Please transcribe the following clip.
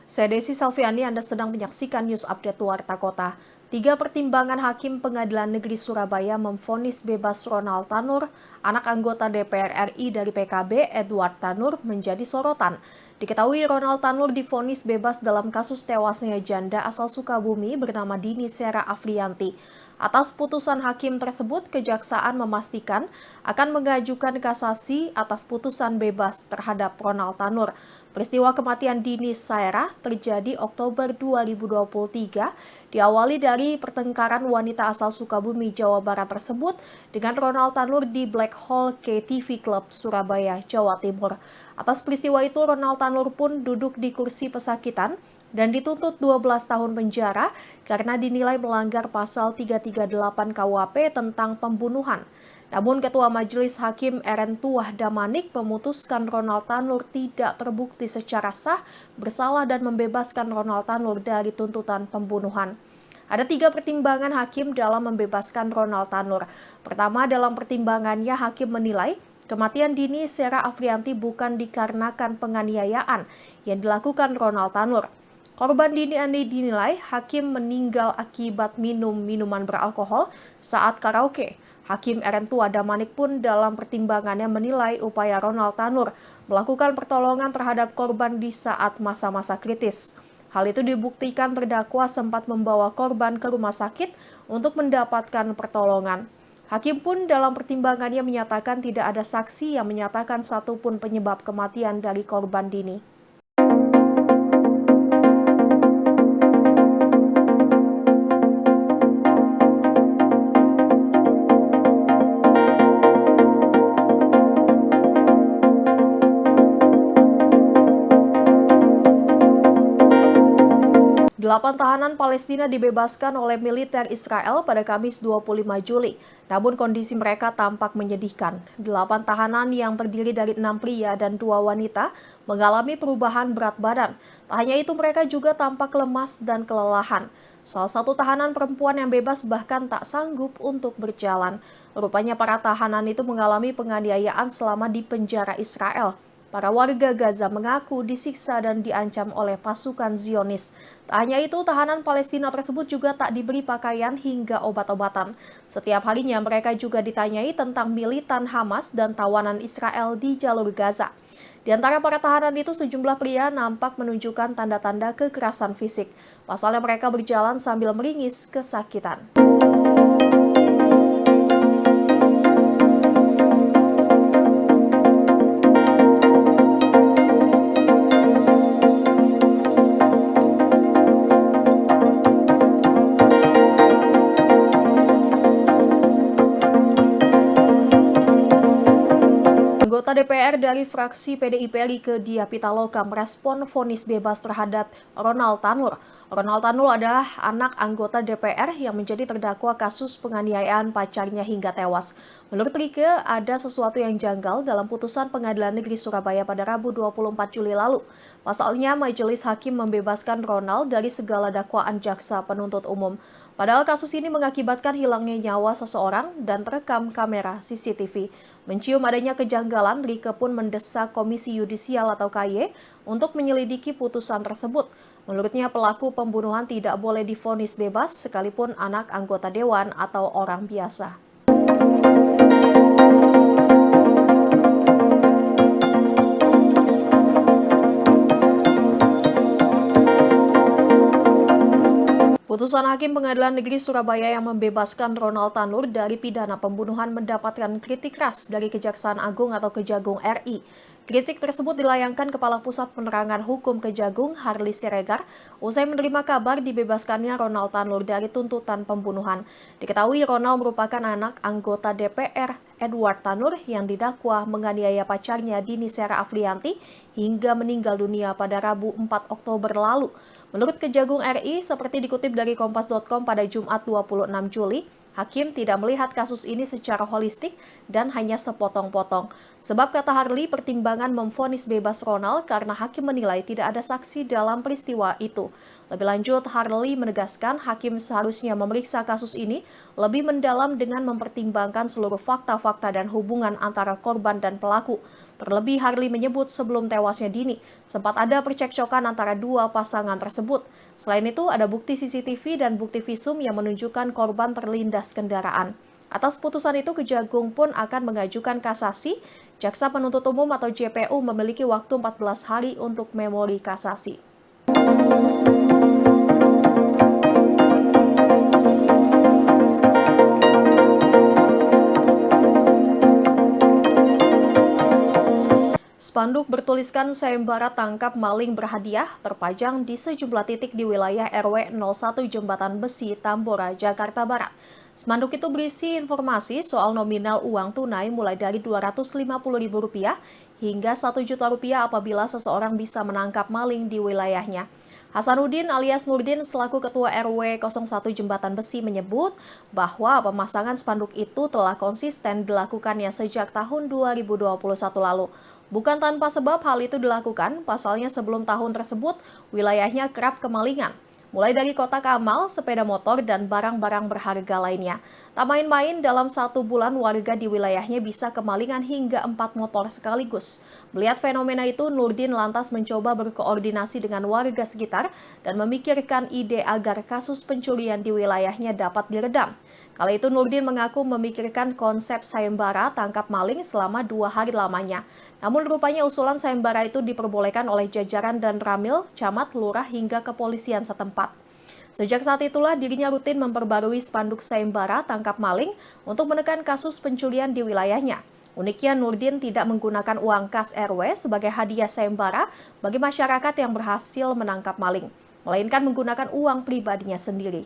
Saya Desi Salviani, Anda sedang menyaksikan News Update Warta Kota. 3 pertimbangan Hakim Pengadilan Negeri Surabaya memvonis bebas Ronald Tanur, anak anggota DPR RI dari PKB, Edward Tanur, menjadi sorotan. Diketahui Ronald Tanur divonis bebas dalam kasus tewasnya janda asal Sukabumi bernama Dini Sera Afrianti. Atas putusan hakim tersebut, Kejaksaan memastikan akan mengajukan kasasi atas putusan bebas terhadap Ronald Tanur. Peristiwa kematian Dini Sera terjadi Oktober 2023, diawali dari pertengkaran wanita asal Sukabumi, Jawa Barat tersebut dengan Ronald Tanur di Black Hole KTV Club, Surabaya, Jawa Timur. Atas peristiwa itu, Ronald Tanur pun duduk di kursi pesakitan dan dituntut 12 tahun penjara karena dinilai melanggar pasal 338 KUHP tentang pembunuhan. Namun Ketua Majelis Hakim Erentuah Damanik memutuskan Ronald Tanur tidak terbukti secara sah bersalah dan membebaskan Ronald Tanur dari tuntutan pembunuhan. Ada 3 pertimbangan hakim dalam membebaskan Ronald Tanur. Pertama, dalam pertimbangannya hakim menilai kematian Dini Sera Afrianti bukan dikarenakan penganiayaan yang dilakukan Ronald Tanur. Korban Dini Andi dinilai hakim meninggal akibat minum minuman beralkohol saat karaoke. Hakim Erentua Damanik pun dalam pertimbangannya menilai upaya Ronald Tanur melakukan pertolongan terhadap korban di saat masa-masa kritis. Hal itu dibuktikan terdakwa sempat membawa korban ke rumah sakit untuk mendapatkan pertolongan. Hakim pun dalam pertimbangannya menyatakan tidak ada saksi yang menyatakan satupun penyebab kematian dari korban Dini. 8 tahanan Palestina dibebaskan oleh militer Israel pada Kamis 25 Juli. Namun kondisi mereka tampak menyedihkan. 8 tahanan yang terdiri dari 6 pria dan 2 wanita mengalami perubahan berat badan. Tak hanya itu, mereka juga tampak lemas dan kelelahan. Salah satu tahanan perempuan yang bebas bahkan tak sanggup untuk berjalan. Rupanya para tahanan itu mengalami penganiayaan selama di penjara Israel. Para warga Gaza mengaku disiksa dan diancam oleh pasukan Zionis. Tak hanya itu, tahanan Palestina tersebut juga tak diberi pakaian hingga obat-obatan. Setiap harinya mereka juga ditanyai tentang militan Hamas dan tawanan Israel di jalur Gaza. Di antara para tahanan itu, sejumlah pria nampak menunjukkan tanda-tanda kekerasan fisik. Pasalnya mereka berjalan sambil meringis kesakitan. Anggota DPR dari fraksi PDIP Rieke Diah Pitaloka merespon vonis bebas terhadap Ronald Tanur. Ronald Tanur adalah anak anggota DPR yang menjadi terdakwa kasus penganiayaan pacarnya hingga tewas. Menurut Rieke, ada sesuatu yang janggal dalam putusan Pengadilan Negeri Surabaya pada Rabu 24 Juli lalu. Pasalnya, majelis hakim membebaskan Ronald dari segala dakwaan jaksa penuntut umum. Padahal kasus ini mengakibatkan hilangnya nyawa seseorang dan terekam kamera CCTV. Mencium adanya kejanggalan, Rieke pun mendesak Komisi Yudisial atau KY untuk menyelidiki putusan tersebut. Menurutnya pelaku pembunuhan tidak boleh divonis bebas sekalipun anak anggota dewan atau orang biasa. Putusan Hakim Pengadilan Negeri Surabaya yang membebaskan Ronald Tanur dari pidana pembunuhan mendapatkan kritik keras dari Kejaksaan Agung atau Kejagung RI. Kritik tersebut dilayangkan Kepala Pusat Penerangan Hukum Kejagung, Harli Siregar, usai menerima kabar dibebaskannya Ronald Tanur dari tuntutan pembunuhan. Diketahui Ronald merupakan anak anggota DPR Edward Tanur yang didakwa menganiaya pacarnya Dini Sera Afrianti hingga meninggal dunia pada Rabu 4 Oktober lalu. Menurut Kejagung RI, seperti dikutip dari Kompas.com pada Jumat 26 Juli, Hakim tidak melihat kasus ini secara holistik dan hanya sepotong-potong. Sebab kata Harli, pertimbangan memvonis bebas Ronald karena Hakim menilai tidak ada saksi dalam peristiwa itu. Lebih lanjut, Harli menegaskan Hakim seharusnya memeriksa kasus ini lebih mendalam dengan mempertimbangkan seluruh fakta-fakta dan hubungan antara korban dan pelaku. Terlebih Harli menyebut sebelum tewasnya Dini, sempat ada percekcokan antara dua pasangan tersebut. Selain itu, ada bukti CCTV dan bukti visum yang menunjukkan korban terlindas kendaraan. Atas putusan itu, Kejagung pun akan mengajukan kasasi. Jaksa Penuntut Umum atau JPU memiliki waktu 14 hari untuk memori kasasi. Spanduk bertuliskan sayembara tangkap maling berhadiah terpajang di sejumlah titik di wilayah RW 01 Jembatan Besi, Tambora, Jakarta Barat. Spanduk itu berisi informasi soal nominal uang tunai mulai dari Rp250.000 hingga Rp1.000.000 apabila seseorang bisa menangkap maling di wilayahnya. Hasanuddin alias Nurdin selaku Ketua RW 01 Jembatan Besi menyebut bahwa pemasangan spanduk itu telah konsisten dilakukannya sejak tahun 2021 lalu. Bukan tanpa sebab hal itu dilakukan, pasalnya sebelum tahun tersebut wilayahnya kerap kemalingan. Mulai dari kotak amal, sepeda motor, dan barang-barang berharga lainnya. Tak main-main, dalam 1 bulan warga di wilayahnya bisa kemalingan hingga 4 motor sekaligus. Melihat fenomena itu, Nurdin lantas mencoba berkoordinasi dengan warga sekitar dan memikirkan ide agar kasus pencurian di wilayahnya dapat diredam. Kala itu Nurdin mengaku memikirkan konsep sayembara tangkap maling selama 2 hari lamanya. Namun rupanya usulan sayembara itu diperbolehkan oleh jajaran dan ramil, camat, lurah hingga kepolisian setempat. Sejak saat itulah dirinya rutin memperbarui spanduk sayembara tangkap maling untuk menekan kasus pencurian di wilayahnya. Uniknya Nurdin tidak menggunakan uang kas RW sebagai hadiah sayembara bagi masyarakat yang berhasil menangkap maling, melainkan menggunakan uang pribadinya sendiri.